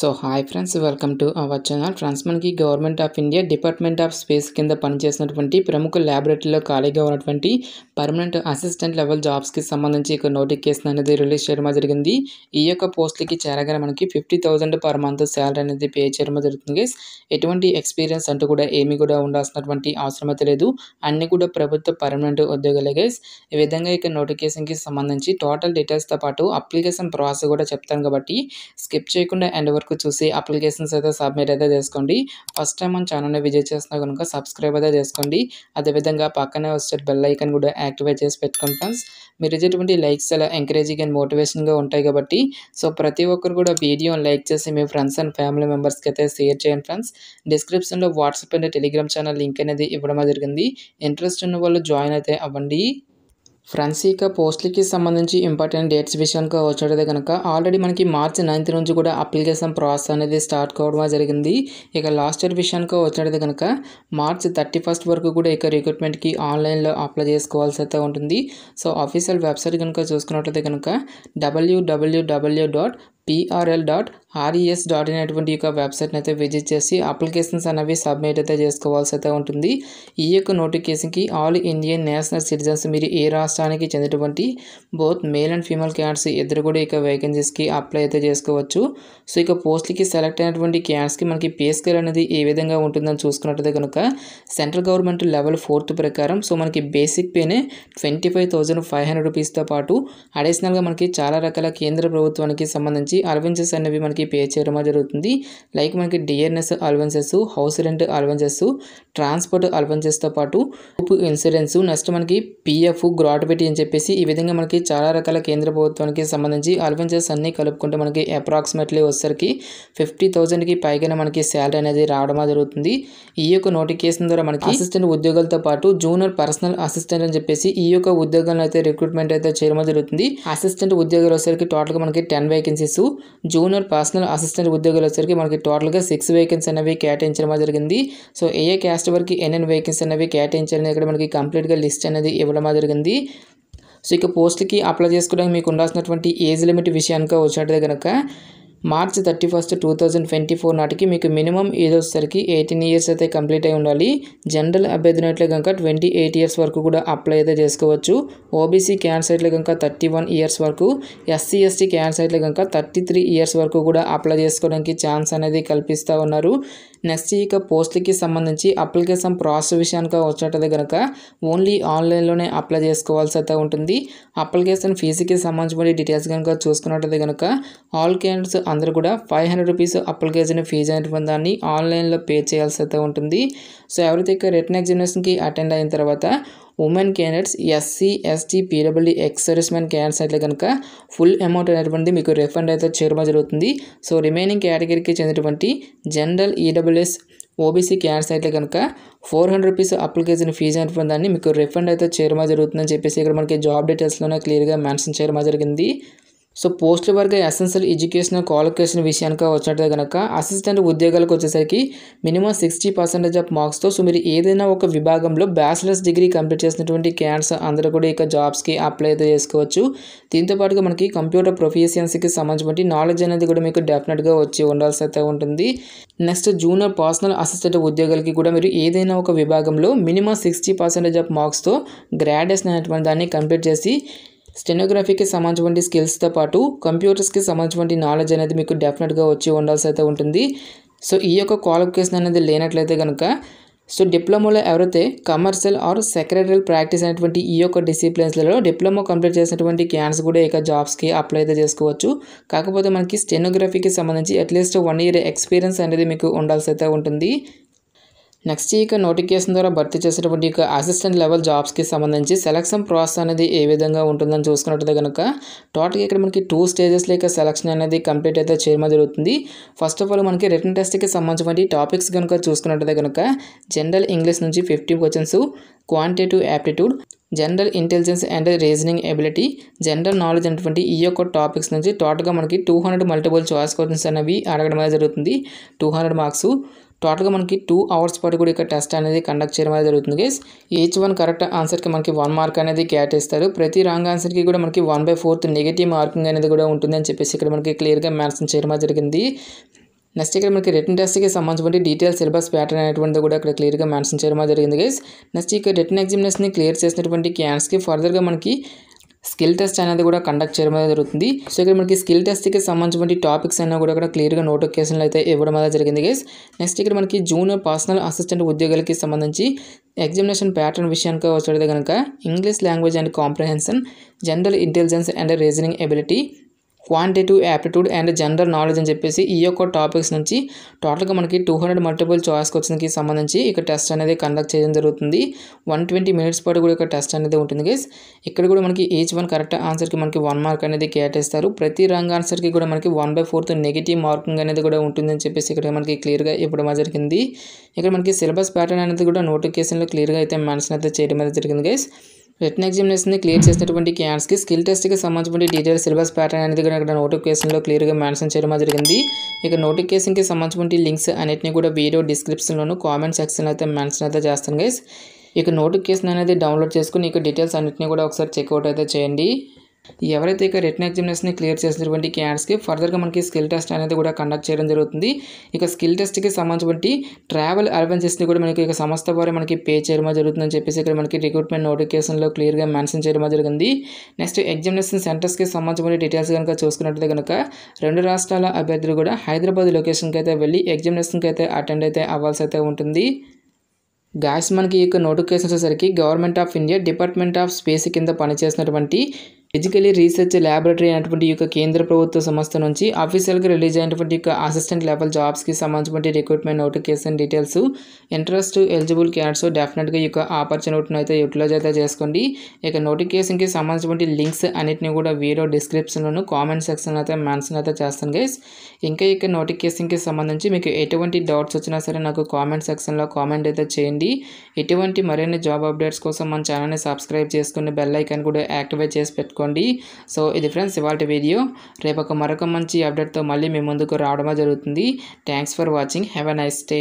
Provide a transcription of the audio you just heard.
So hi friends, welcome to our channel. Friends, మనకి government of India department of space కింద పనిచేసినటువంటి ప్రముఖ ల్యాబొరేటరీలో ఖాళీగా ఉన్నటువంటి పర్మనెంట్ అసిస్టెంట్ లెవెల్ జాబ్స్కి సంబంధించి ఒక నోటిఫికేషన్ అనేది రిలీజ్ చేయడం జరిగింది. ఈ యొక్క పోస్టులకి చేరగానే మనకి 50,000 పర్ మంత్ శాలరీ అనేది పే చేయడం జరుగుతుంది. ఎటువంటి ఎక్స్పీరియన్స్ అంటూ కూడా ఏమీ కూడా ఉండాల్సినటువంటి అవసరం అయితే లేదు. అన్నీ కూడా ప్రభుత్వ పర్మనెంట్ ఉద్యోగాలే గైస్. ఈ విధంగా ఇక నోటిఫికేషన్కి సంబంధించి టోటల్ డీటెయిల్స్తో పాటు అప్లికేషన్ ప్రాసెస్ కూడా చెప్తాను కాబట్టి స్కిప్ చేయకుండా ఎండ్ వరకు చూసి అప్లికేషన్స్ అయితే సబ్మిట్ అయితే చేసుకోండి. ఫస్ట్ టైం మన ఛానల్ని విజిట్ చేస్తున్నా కనుక సబ్స్క్రైబ్ అయితే చేసుకోండి. అదేవిధంగా పక్కనే వచ్చే బెల్ ఐకాన్ కూడా యాక్టివేట్ చేసి పెట్టుకోండి ఫ్రెండ్స్. మీరు ఇచ్చేటువంటి లైక్స్ అలా ఎంకరేజింగ్ అండ్ మోటివేషన్గా ఉంటాయి కాబట్టి సో ప్రతి ఒక్కరు కూడా వీడియోని లైక్ చేసి మీ ఫ్రెండ్స్ అండ్ ఫ్యామిలీ మెంబర్స్కి అయితే షేర్ చేయండి ఫ్రెండ్స్. డిస్క్రిప్షన్లో WhatsApp and Telegram channel link అనేది ఇవ్వడం జరిగింది. ఇంట్రెస్ట్ ఉన్న వాళ్ళు జాయిన్ అయితే అవ్వండి. ఫ్రెండ్స్, ఇక పోస్టులకి సంబంధించి ఇంపార్టెంట్ డేట్స్ విషయానికి వచ్చేటైతే కనుక ఆల్రెడీ మనకి మార్చి 9th నుంచి కూడా అప్లికేషన్ ప్రాసెస్ అనేది స్టార్ట్ కావడం జరిగింది. ఇక లాస్ట్ ఇయర్ విషయానికి వచ్చేటైతే కనుక మార్చి 31st వరకు కూడా ఇక రిక్రూట్మెంట్కి ఆన్లైన్లో అప్లై చేసుకోవాల్సి అయితే ఉంటుంది. సో అఫీషియల్ వెబ్సైట్ కనుక చూసుకున్నట్లయితే కనుక www.prl.res.in అటువంటి యొక్క వెబ్సైట్ని అయితే విజిట్ చేసి అప్లికేషన్స్ అనేవి సబ్మిట్ అయితే చేసుకోవాల్సి అయితే ఉంటుంది. ఈ యొక్క నోటిఫికేషన్కి ఆల్ ఇండియన్ నేషనల్ సిటిజన్స్, మీరు ఏ రాష్ట్రానికి చెందినటువంటి both male and female candidates ఇద్దరు కూడా ఇక వేకెన్సీస్కి అప్లై అయితే చేసుకోవచ్చు. సో ఇక పోస్ట్లకి సెలెక్ట్ అయినటువంటి క్యాండిడేట్స్కి మనకి పే స్కేల్ అనేది ఏ విధంగా ఉంటుందని చూసుకున్నట్లయితే కనుక సెంట్రల్ గవర్నమెంట్ లెవెల్ 4th ప్రకారం సో మనకి బేసిక్ పేనే 25,500 రూపీస్తో పాటు అడిషనల్గా మనకి చాలా రకాల కేంద్ర ప్రభుత్వానికి సంబంధించి అలవెన్సెస్ అనేవి మనకి పే చేయడం జరుగుతుంది. లైక్ మనకి DRS allowances, house rent allowances, transport అలవెన్సెస్తో పాటు ఇన్సూరెన్స్, నెక్స్ట్ మనకి పిఎఫ్, గ్రాట్యుటీ అని చెప్పేసి ఈ విధంగా మనకి చాలా రకాల కేంద్ర ప్రభుత్వానికి సంబంధించి అలవెన్సెస్ అన్నీ కలుపుకుంటే మనకి అప్రాక్సిమేట్లీ వచ్చేసరికి 50,000కి పైగానే మనకి శాలరీ అనేది రావడం జరుగుతుంది. ఈ యొక్క నోటిఫికేషన్ ద్వారా మనకి అసిస్టెంట్ ఉద్యోగాలతో పాటు జూనియర్ పర్సనల్ అసిస్టెంట్ అని చెప్పేసి ఈ యొక్క ఉద్యోగాలను అయితే రిక్రూట్మెంట్ అయితే చేయడం జరుగుతుంది. అసిస్టెంట్ ఉద్యోగాలు వచ్చేసరికి టోటల్గా మనకి 10 వేకెన్సీస్, జూనియర్ పర్సనల్ అసిస్టెంట్ ఉద్యోగాలు వచ్చేసరికి మనకి టోటల్గా 6 వేకెన్సీ అనేవి కేటాయించడం జరిగింది. సో ఏ క్యాస్ట్ వరకు ఎన్ని వేకెన్సీ అనేవి కేటాయించాలని ఇక్కడ మనకి కంప్లీట్గా లిస్ట్ అనేది ఇవ్వడం జరిగింది. సో ఇక పోస్ట్కి అప్లై చేసుకోవడానికి మీకు ఉండాల్సినటువంటి ఏజ్ లిమిట్ విషయానికి వచ్చినట్టు కనుక మార్చి 31st, 2024 నాటికి మీకు మినిమం ఏజ్ వచ్చేసరికి 18 years అయితే కంప్లీట్ అయి ఉండాలి. జనరల్ అభ్యర్థినట్లే కనుక 28 years వరకు కూడా అప్లై అయితే చేసుకోవచ్చు. ఓబీసీ క్యాండిడేట్లే కనుక 31 years వరకు, ఎస్సీ ఎస్టీ క్యాండిడేట్లే కనుక 33 years వరకు కూడా అప్లై చేసుకోవడానికి ఛాన్స్ అనేది కల్పిస్తూ ఉన్నారు. నెక్స్ట్ ఇక పోస్టులకి సంబంధించి అప్లికేషన్ ప్రాసెస్ విషయానికి వచ్చినట్లయితే కనుక ఓన్లీ ఆన్లైన్లోనే అప్లై చేసుకోవాల్సి అయితే ఉంటుంది. అప్లికేషన్ ఫీజుకి సంబంధించిన డీటెయిల్స్ కనుక చూసుకున్నట్లయితే కనుక ఆల్ క్యాండిడేట్స్ అందరూ కూడా 500 రూపీస్ అప్లికేషన్ ఫీజు అనేటువంటి దాన్ని ఆన్లైన్లో పే చేయాల్సి అయితే ఉంటుంది. సో ఎవరైతే రిటర్న్ ఎగ్జామినేషన్కి అటెండ్ అయిన తర్వాత women candidates, SC ST PWD ex servicemen candidates అయితే కనుక ఫుల్ అమౌంట్ అనేటువంటిది మీకు రిఫండ్ అయితే చేయడం జరుగుతుంది. సో రిమైనింగ్ కేటగిరీకి చెందినటువంటి జనరల్, ఈడబ్ల్యూఎస్, ఓబీసీ క్యాండిడేట్స్ అయితే కనుక 400 రూపీస్ అప్లికేషన్ ఫీజు అనేటువంటి దాన్ని మీకు రిఫండ్ అయితే చేయడం జరుగుతుందని చెప్పేసి ఇక్కడ మనకి జాబ్ డీటెయిల్స్లోనే క్లియర్గా మెన్షన్ చేయడం జరిగింది. So post work essential educational qualification విషయానికి వచ్చినట్టు కనుక అసిస్టెంట్ ఉద్యోగాలకు వచ్చేసరికి మినిమం 60% ఆఫ్ మార్క్స్తో సో మీరు ఏదైనా ఒక విభాగంలో బ్యాచిలర్స్ డిగ్రీ కంప్లీట్ చేసినటువంటి క్యాండిడేట్స్ అందరూ కూడా ఇక జాబ్స్కి అప్లై అయితే చేసుకోవచ్చు. దీంతో పాటుగా మనకి కంప్యూటర్ ప్రొఫిషియన్సీకి సంబంధించిన నాలెడ్జ్ అనేది కూడా మీకు డెఫినెట్గా వచ్చి ఉండాల్సి అయితే ఉంటుంది. నెక్స్ట్ జూనియర్ పర్సనల్ అసిస్టెంట్ ఉద్యోగాలకి కూడా మీరు ఏదైనా ఒక విభాగంలో మినిమం 60% ఆఫ్ మార్క్స్తో గ్రాడ్యుయేషన్ అనేటువంటి దాన్ని కంప్లీట్ చేసి స్టెనోగ్రఫీకి సంబంధించిన స్కిల్స్తో పాటు కంప్యూటర్స్కి సంబంధించిన నాలెడ్జ్ అనేది మీకు డెఫినెట్గా వచ్చి ఉండాల్సి అయితే ఉంటుంది. సో ఈ యొక్క క్వాలిఫికేషన్ అనేది లేనట్లయితే కనుక సో డిప్లొమాలో ఎవరైతే కమర్షియల్ ఆర్ సెక్రటరియల్ ప్రాక్టీస్ అనేటువంటి ఈ యొక్క డిసిప్లిన్స్లలో డిప్లొమా కంప్లీట్ చేసినటువంటి క్యాండిడేట్స్ కూడా ఇక జాబ్స్కి అప్లై అయితే చేసుకోవచ్చు. కాకపోతే మనకి స్టెనోగ్రఫీకి సంబంధించి అట్లీస్ట్ 1 year ఎక్స్పీరియన్స్ అనేది మీకు ఉండాల్సి అయితే ఉంటుంది. నెక్స్ట్ ఇక నోటిఫికేషన్ ద్వారా భర్తీ చేసేటువంటి ఇక అసిస్టెంట్ లెవెల్ జాబ్స్కి సంబంధించి సెలక్షన్ ప్రాసెస్ అనేది ఏ విధంగా ఉంటుందని చూసుకున్నట్లయితే కనుక టోటల్గా ఇక్కడ మనకి 2 stagesలో ఇక సెలక్షన్ అనేది కంప్లీట్ అయితే చేయడం జరుగుతుంది. ఫస్ట్ ఆఫ్ ఆల్ మనకి రిటన్ టెస్ట్కి సంబంధించిన టాపిక్స్ కనుక చూసుకున్నట్లయితే కనుక జనరల్ ఇంగ్లీష్ నుంచి 50 questions, quantitative aptitude, general intelligence and reasoning ability, general knowledge అనేటువంటి ఈ యొక్క టాపిక్స్ నుంచి టోటల్గా మనకి 200 మల్టిపుల్ చాయిస్ క్వశ్చన్స్ అనేవి అడగడం జరుగుతుంది. 200 మార్క్స్. టోటల్గా మనకి 2 hours పాటు కూడా ఇక్కడ టెస్ట్ అనేది కండక్ట్ చేయడం జరుగుతుంది గైస్. ఈచ్ వన్ కరెక్ట్ ఆన్సర్కి మనకి 1 mark అనేది కేటాయిస్తారు. ప్రతి రాంగ్ ఆన్సర్కి కూడా మనకి 1/4 నెగిటివ్ మార్కింగ్ అనేది కూడా ఉంటుంది అని చెప్పేసి ఇక్కడ మనకి క్లియర్గా మెన్షన్ చేయడం జరిగింది. నెక్స్ట్ ఇక్కడ మనకి రిటన్ టెస్ట్కి సంబంధించిన డీటెయిల్ సిలబస్ ప్యాటర్న్ అనేటువంటిది కూడా ఇక్కడ క్లియర్గా మెన్షన్ చేయడం జరిగింది గైస్. నెక్స్ట్ ఇక రిటన్ ఎగ్జామినేషన్ని క్లియర్ చేసినటువంటి క్యాండిడేట్స్కి ఫర్దర్గా మనకి స్కిల్ టెస్ట్ అనేది కూడా కండక్ట్ చేయడం జరుగుతుంది. సో ఇక్కడ మనకి స్కిల్ టెస్ట్కి సంబంధించిన టాపిక్స్ అన్నీ కూడా ఇక్కడ క్లియర్గా నోటిఫికేషన్లు అయితే ఇవ్వడం అనేది జరిగింది గైస్. నెక్స్ట్ ఇక్కడ మనకి జూనియర్ పర్సనల్ అసిస్టెంట్ ఉద్యోగాలకి సంబంధించి ఎగ్జామినేషన్ ప్యాటర్న్ విషయానికి వచ్చేది కనుక English language and comprehension, general intelligence and reasoning ability, quantitative aptitude and general knowledge అని చెప్పేసి ఈ యొక్క టాపిక్స్ నుంచి టోటల్గా మనకి 200 మల్టిపుల్ చాయిస్ క్వశ్చన్కి సంబంధించి ఇక టెస్ట్ అనేది కండక్ట్ చేయడం జరుగుతుంది. 120 మినిట్స్ పాటు కూడా ఇక టెస్ట్ అనేది ఉంటుంది గైస్. ఇక్కడ కూడా మనకి ఈచ్ వన్ కరెక్ట్ ఆన్సర్కి మనకి 1 మార్క్ అనేది కేటాయిస్తారు. ప్రతి రాంగ్ ఆన్సర్కి కూడా మనకి 1/4 నెగిటివ్ మార్కింగ్ అనేది కూడా ఉంటుందని చెప్పేసి ఇక్కడ మనకి క్లియర్గా ఇవ్వడం జరిగింది. ఇక్కడ మనకి సిలబస్ ప్యాటర్న్ అనేది కూడా నోటిఫికేషన్లో క్లియర్గా అయితే మెన్షన్ అయితే చేయడం అయితే జరిగింది గైస్. రిటన్ ఎగ్జామినేషన్ని క్లియర్ చేసినటువంటి క్యాండిడేట్స్కి స్కిల్ టెస్ట్కి సంబంధించిన డీటెయిల్ సిలబస్ ప్యాటర్న్ అనేది కూడా ఇక్కడ నోటిఫికేషన్లో క్లియర్గా మెన్షన్ చేయడం జరిగింది. ఇక నోటిఫికేషన్కి సంబంధించిన లింక్స్ అన్నిటిని కూడా వీడియో డిస్క్రిప్షన్లోను కామెంట్ సెక్షన్లో అయితే మెన్షన్ అయితే చేస్తాను గైస్. ఇక నోటిఫికేషన్ అనేది డౌన్లోడ్ చేసుకుని ఇక డీటెయిల్స్ అన్నిటిని కూడా ఒకసారి చెక్అవుట్ అయితే చేయండి. ఎవరైతే ఇక రిటన్ ఎగ్జామినేషన్ని క్లియర్ చేసినటువంటి క్యాండిడేట్స్కి ఫర్దర్గా మనకి స్కిల్ టెస్ట్ అనేది కూడా కండక్ట్ చేయడం జరుగుతుంది. ఇక స్కిల్ టెస్ట్కి సంబంధించి ట్రావెల్ అలవెన్సెస్ని కూడా మనకి ఇక సంస్థ వారే మనకి పే చేయడం జరుగుతుందని చెప్పేసి ఇక్కడ మనకి రిక్రూట్మెంట్ నోటిఫికేషన్లో క్లియర్గా మెన్షన్ చేయడం జరిగింది. నెక్స్ట్ ఎగ్జామినేషన్ సెంటర్స్కి సంబంధించిన డీటెయిల్స్ కనుక చూసుకున్నట్లయితే కనుక 2 రాష్ట్రాల అభ్యర్థులు కూడా హైదరాబాద్ లొకేషన్కి అయితే వెళ్ళి ఎగ్జామినేషన్కి అయితే అటెండ్ అయితే అవ్వాల్సి అయితే ఉంటుంది. గాయస్ మనకి ఈ యొక్క నోటిఫికేషన్ వచ్చేసరికి government of India department of space కింద పనిచేసినటువంటి ఫిజికలీ రీసెర్చ్ ల్యాబొరేటరీ అనేటువంటి ఈ యొక్క కేంద్ర ప్రభుత్వ సంస్థ నుంచి అఫీషియల్గా రిలీజ్ అయినటువంటి యొక్క అసిస్టెంట్ లెవెల్ జాబ్స్కి సంబంధించిన recruitment notification details interest eligible candidates డెఫినెట్గా ఈ యొక్క ఆపర్చునిటీని అయితే యూటిలైజ్ అయితే చేసుకోండి. ఇక నోటిఫికేషన్కి సంబంధించిన లింక్స్ అన్నిటిని కూడా వీడియో డిస్క్రిప్షన్లోను కామెంట్ సెక్షన్లో అయితే మెన్షన్ అయితే చేస్తాను గైస్. ఇంకా ఇక నోటిఫికేషన్కి సంబంధించి మీకు ఎటువంటి డౌట్స్ వచ్చినా సరే నాకు కామెంట్ సెక్షన్లో కామెంట్ అయితే చేయండి. ఎటువంటి మరిన్ని జాబ్ అప్డేట్స్ కోసం మన ఛానల్ని సబ్స్క్రైబ్ చేసుకుని బెల్ ఐకాన్ కూడా యాక్టివేట్ చేసి పెట్టుకోండి. సో ఇది ఫ్రెండ్స్ ఇవాళ వీడియో. రేపు మరొక మంచి అప్డేట్తో మళ్ళీ మీ ముందుకు రావడమే జరుగుతుంది. Thanks for watching. Have a nice day.